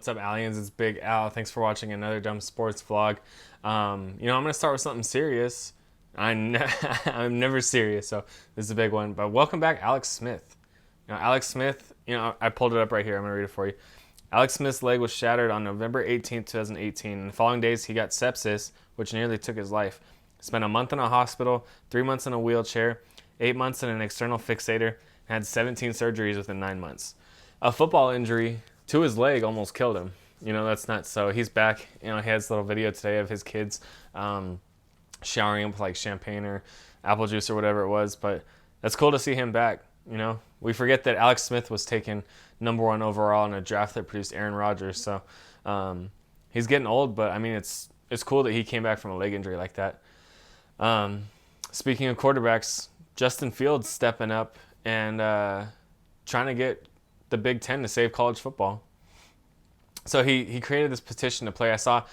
What's up, aliens? It's Big Al. Thanks for watching another dumb sports vlog. I'm gonna start with something serious. I'm never serious, so this is a big one. But welcome back, Alex Smith. Alex Smith. I pulled it up right here. I'm gonna read it for you. Alex Smith's leg was shattered on November 18th, 2018. In the following days, he got sepsis, which nearly took his life. Spent a month in a hospital, 3 months in a wheelchair, 8 months in an external fixator, and had 17 surgeries within 9 months. A football injury to his leg almost killed him. That's nuts. So he's back. He has this little video today of his kids showering him with like champagne or apple juice or whatever it was. But that's cool to see him back. We forget that Alex Smith was taken #1 overall in a draft that produced Aaron Rodgers. So he's getting old, but I mean, it's cool that he came back from a leg injury like that. Speaking of quarterbacks, Justin Fields stepping up and trying to get the Big Ten to save college football. So he created this petition to play. I saw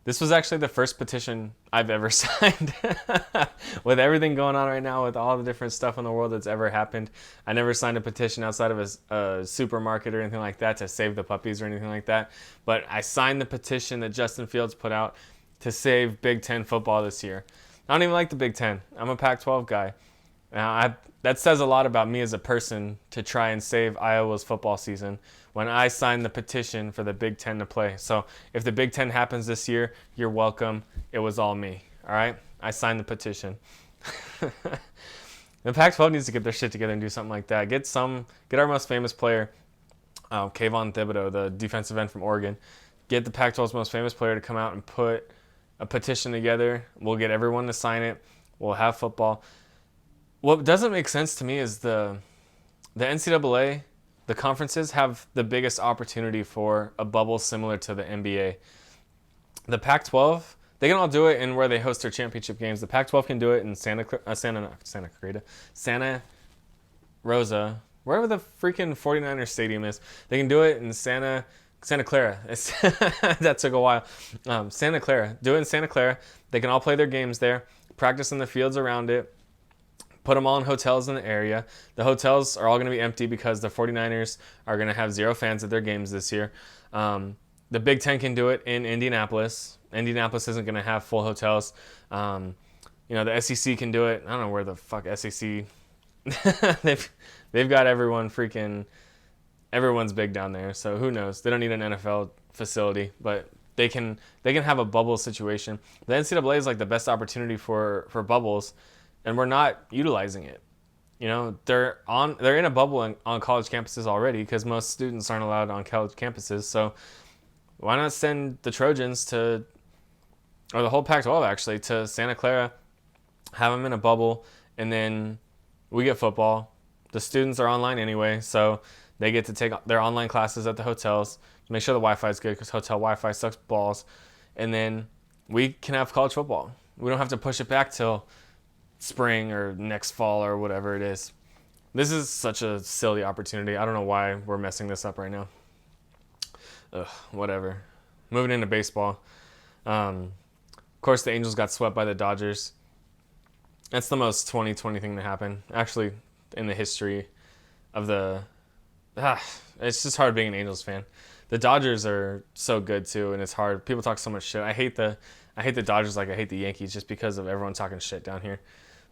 this was actually the first petition I've ever signed. With everything going on right now, with all the different stuff in the world that's ever happened, I never signed a petition outside of a supermarket or anything like that to save the puppies or anything like that. But I signed the petition that Justin Fields put out to save Big Ten football this year. I don't even like the Big Ten. I'm a Pac-12 guy. Now, that says a lot about me as a person to try and save Iowa's football season when I signed the petition for the Big Ten to play. So if the Big Ten happens this year, you're welcome. It was all me. All right? I signed the petition. The Pac-12 needs to get their shit together and do something like that. Get our most famous player, Kayvon Thibodeau, the defensive end from Oregon. Get the Pac-12's most famous player to come out and put a petition together. We'll get everyone to sign it. We'll have football. What doesn't make sense to me is the NCAA, the conferences have the biggest opportunity for a bubble similar to the NBA. The Pac-12, they can all do it in where they host their championship games. The Pac-12 can do it in Santa Rosa, wherever the freaking 49ers stadium is. They can do it in Santa Clara. That took a while. Santa Clara. Do it in Santa Clara. They can all play their games there, practice in the fields around it. Put them all in hotels in the area. The hotels are all going to be empty because the 49ers are going to have 0 fans at their games this year. The Big Ten can do it in Indianapolis. Indianapolis isn't going to have full hotels. The SEC can do it. I don't know where the fuck SEC. they've got everyone's big down there. So who knows? They don't need an NFL facility, but they can have a bubble situation. The NCAA is like the best opportunity for bubbles. And we're not utilizing it. They're in a bubble on college campuses already because most students aren't allowed on college campuses. So why not send the Trojans or the whole Pac-12 actually, to Santa Clara, have them in a bubble, and then we get football. The students are online anyway, so they get to take their online classes at the hotels. Make sure the Wi-Fi is good because hotel Wi-Fi sucks balls. And then we can have college football. We don't have to push it back till spring or next fall or whatever it is. This is such a silly opportunity. I don't know why we're messing this up right now. Whatever. Moving into baseball. Of course, the Angels got swept by the Dodgers. That's the most 2020 thing to happen, actually, in the history of the... it's just hard being an Angels fan. The Dodgers are so good, too, and it's hard. People talk so much shit. I hate the Dodgers like I hate the Yankees just because of everyone talking shit down here.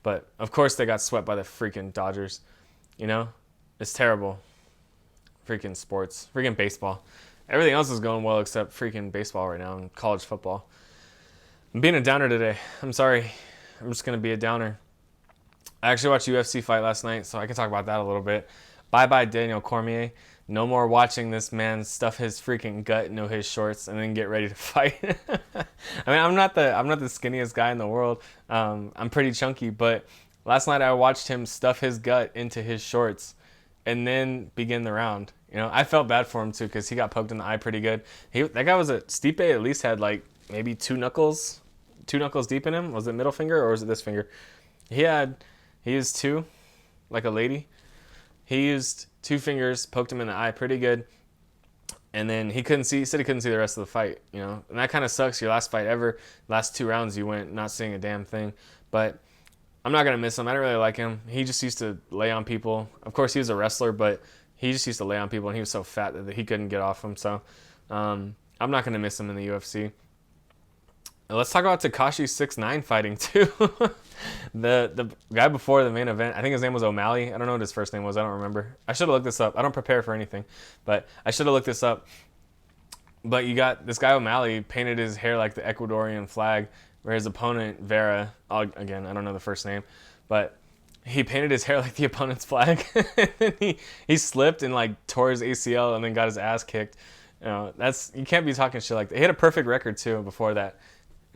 But, of course, they got swept by the freaking Dodgers. It's terrible. Freaking sports. Freaking baseball. Everything else is going well except freaking baseball right now and college football. I'm being a downer today. I'm sorry. I'm just going to be a downer. I actually watched UFC fight last night, so I can talk about that a little bit. Bye-bye, Daniel Cormier. No more watching this man stuff his freaking gut into his shorts and then get ready to fight. I mean, I'm not the skinniest guy in the world. I'm pretty chunky, but last night I watched him stuff his gut into his shorts and then begin the round. I felt bad for him too because he got poked in the eye pretty good. That guy was Stipe at least had like maybe two knuckles deep in him. Was it middle finger or was it this finger? He used 2, like a lady. He used 2 fingers, poked him in the eye pretty good, and then he said he couldn't see the rest of the fight, and that kind of sucks. Your last fight ever, last 2 rounds you went not seeing a damn thing, but I'm not going to miss him. I don't really like him. He just used to lay on people. Of course, he was a wrestler, but he just used to lay on people, and he was so fat that he couldn't get off him, so I'm not gonna miss him in the UFC. Let's talk about Tekashi 6ix9ine fighting too. The guy before the main event, I think his name was O'Malley. I don't know what his first name was. I don't remember. I should have looked this up. I don't prepare for anything, but I should have looked this up. But you got this guy O'Malley painted his hair like the Ecuadorian flag, where his opponent Vera, again I don't know the first name, but he painted his hair like the opponent's flag. And he slipped and like tore his ACL and then got his ass kicked. You can't be talking shit like that. He had a perfect record too before that.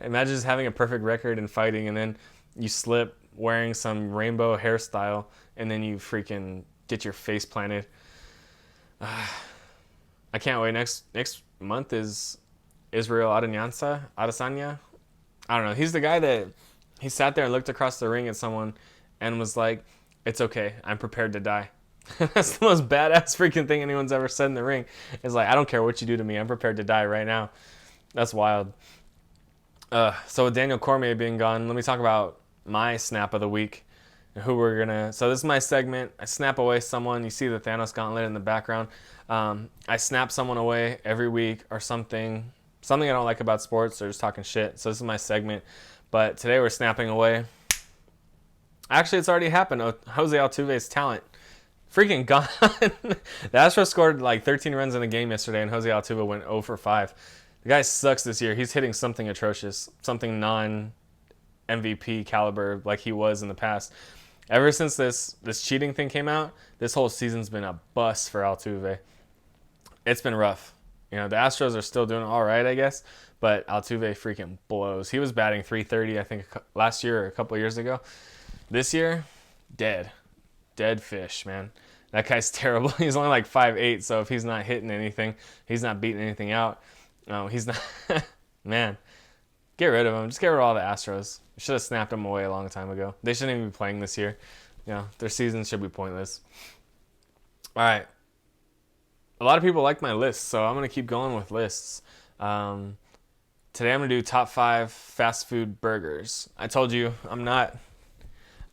Imagine just having a perfect record in fighting and then you slip wearing some rainbow hairstyle and then you freaking get your face planted. I can't wait. Next month is Israel Adesanya. I don't know. He's the guy that he sat there and looked across the ring at someone and was like, "It's okay. I'm prepared to die." That's the most badass freaking thing anyone's ever said in the ring. It's like, I don't care what you do to me. I'm prepared to die right now. That's wild. So with Daniel Cormier being gone, let me talk about my snap of the week. So this is my segment. I snap away someone. You see the Thanos gauntlet in the background. I snap someone away every week or something I don't like about sports or just talking shit. So this is my segment. But today we're snapping away. Actually, it's already happened. Jose Altuve's talent. Freaking gone. The Astros scored like 13 runs in the game yesterday and Jose Altuve went 0 for 5. The guy sucks this year. He's hitting something atrocious. Something non-MVP caliber like he was in the past. Ever since this cheating thing came out, this whole season's been a bust for Altuve. It's been rough. The Astros are still doing all right, I guess, but Altuve freaking blows. He was batting .330, I think, last year or a couple years ago. This year, dead fish, man. That guy's terrible. He's only like 5'8", so if he's not hitting anything, he's not beating anything out. No, he's not. Man, get rid of him. Just get rid of all the Astros. Should have snapped them away a long time ago. They shouldn't even be playing this year. Their season should be pointless. All right. A lot of people like my list, so I'm going to keep going with lists. Today I'm going to do top 5 fast food burgers. I told you I'm not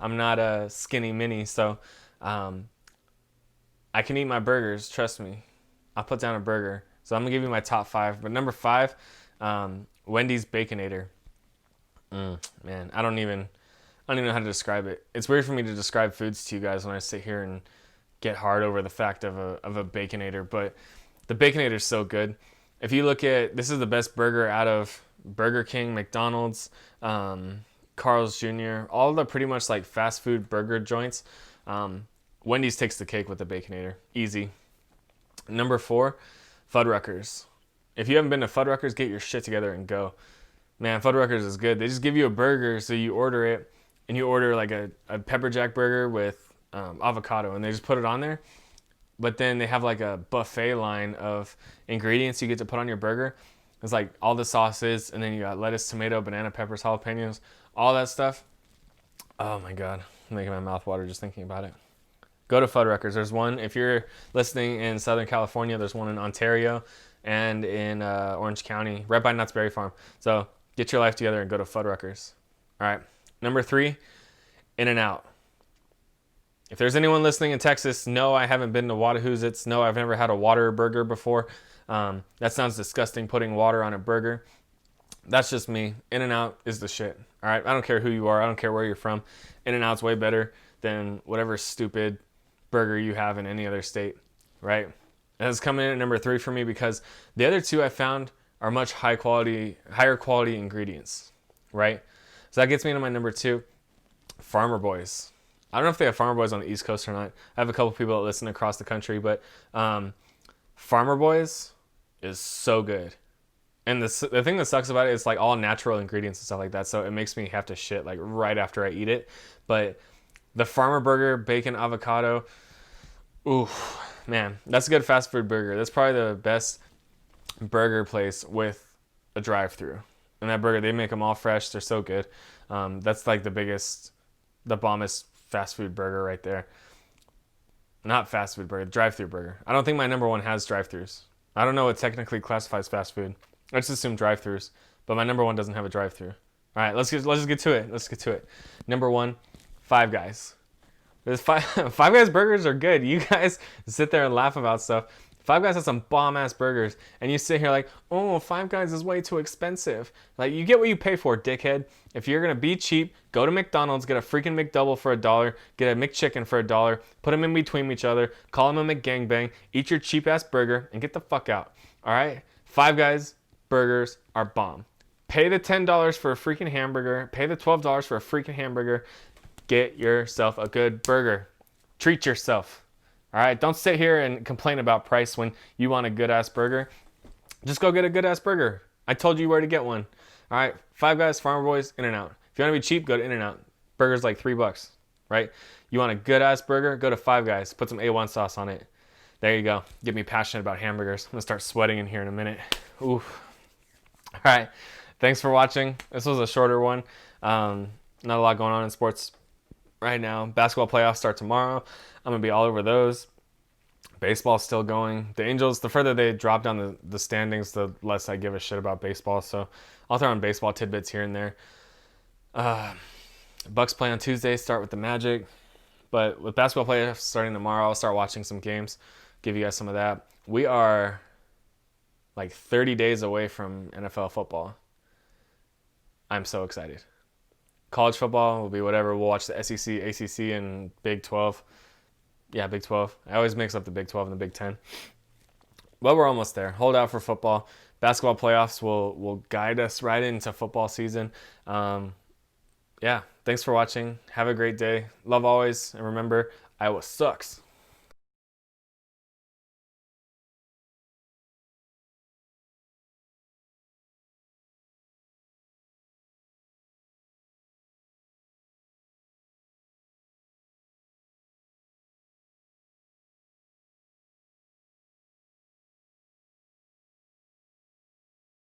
a skinny mini, so I can eat my burgers. Trust me. I'll put down a burger. So I'm going to give you my top 5. But number 5, Wendys Baconator. Man, I don't even know how to describe it. It's weird for me to describe foods to you guys when I sit here and get hard over the fact of a Baconator. But the Baconator is so good. If you look at, this is the best burger out of Burger King, McDonald's, Carl's Jr., all the pretty much like fast food burger joints. Wendy's takes the cake with the Baconator. Easy. Number 4, Fuddruckers. If you haven't been to Fuddruckers, get your shit together and go. Man, Fuddruckers is good. They just give you a burger, so you order it, and you order like a pepper jack burger with avocado, and they just put it on there. But then they have like a buffet line of ingredients you get to put on your burger. It's like all the sauces, and then you got lettuce, tomato, banana, peppers, jalapenos, all that stuff. Oh my God, I'm making my mouth water just thinking about it. Go to Fuddruckers. There's one, if you're listening in Southern California, there's one in Ontario and in Orange County, right by Knott's Berry Farm. So get your life together and go to Fuddruckers. All right. Number 3, In-N-Out. If there's anyone listening in Texas, no, I haven't been to Wadahoozits. No, I've never had a water burger before. That sounds disgusting, putting water on a burger. That's just me. In-N-Out is the shit. All right. I don't care who you are. I don't care where you're from. In-N-Out's way better than whatever stupid burger you have in any other state, right? That's coming in at number 3 for me because the other 2 I found are much higher quality ingredients, right? So that gets me into my number 2, Farmer Boys. I don't know if they have Farmer Boys on the East Coast or not. I have a couple people that listen across the country, but Farmer Boys is so good. And the thing that sucks about it is like all natural ingredients and stuff like that, so it makes me have to shit like right after I eat it. But the Farmer Burger, bacon, avocado, ooh, man, that's a good fast food burger. That's probably the best burger place with a drive-through. And that burger, they make them all fresh. They're so good. That's like the bombest fast food burger right there. Not fast food burger, drive-through burger. I don't think my number 1 has drive-throughs. I don't know what technically classifies fast food. I just assume drive-throughs. But my number 1 doesn't have a drive-through. All right, let's just get to it. Let's get to it. Number 1, Five Guys. Five Guys burgers are good. You guys sit there and laugh about stuff. Five Guys has some bomb-ass burgers, and you sit here like, oh, Five Guys is way too expensive. Like, you get what you pay for, dickhead. If you're gonna be cheap, go to McDonald's, get a freaking McDouble for $1, get a McChicken for $1, put them in between each other, call them a McGangbang, eat your cheap-ass burger, and get the fuck out. All right? Five Guys burgers are bomb. Pay the $10 for a freaking hamburger. Pay the $12 for a freaking hamburger. Get yourself a good burger. Treat yourself. All right? Don't sit here and complain about price when you want a good-ass burger. Just go get a good-ass burger. I told you where to get one. All right? Five Guys, Farmer Boys, In-N-Out. If you want to be cheap, go to In-N-Out. Burger's like $3, right? You want a good-ass burger? Go to Five Guys. Put some A1 sauce on it. There you go. Get me passionate about hamburgers. I'm going to start sweating in here in a minute. Oof. All right. Thanks for watching. This was a shorter one. Not a lot going on in sports right now. Basketball playoffs start tomorrow. I'm going to be all over those. Baseball's still going. The Angels, the further they drop down the standings, the less I give a shit about baseball. So I'll throw in baseball tidbits here and there. Bucks play on Tuesday, start with the Magic. But with basketball playoffs starting tomorrow, I'll start watching some games. Give you guys some of that. We are like 30 days away from NFL football. I'm so excited. College football will be whatever. We'll watch the SEC, ACC, and Big 12. Yeah, Big 12. I always mix up the Big 12 and the Big 10. Well, we're almost there. Hold out for football. Basketball playoffs will guide us right into football season. Yeah, thanks for watching. Have a great day. Love always. And remember, Iowa sucks.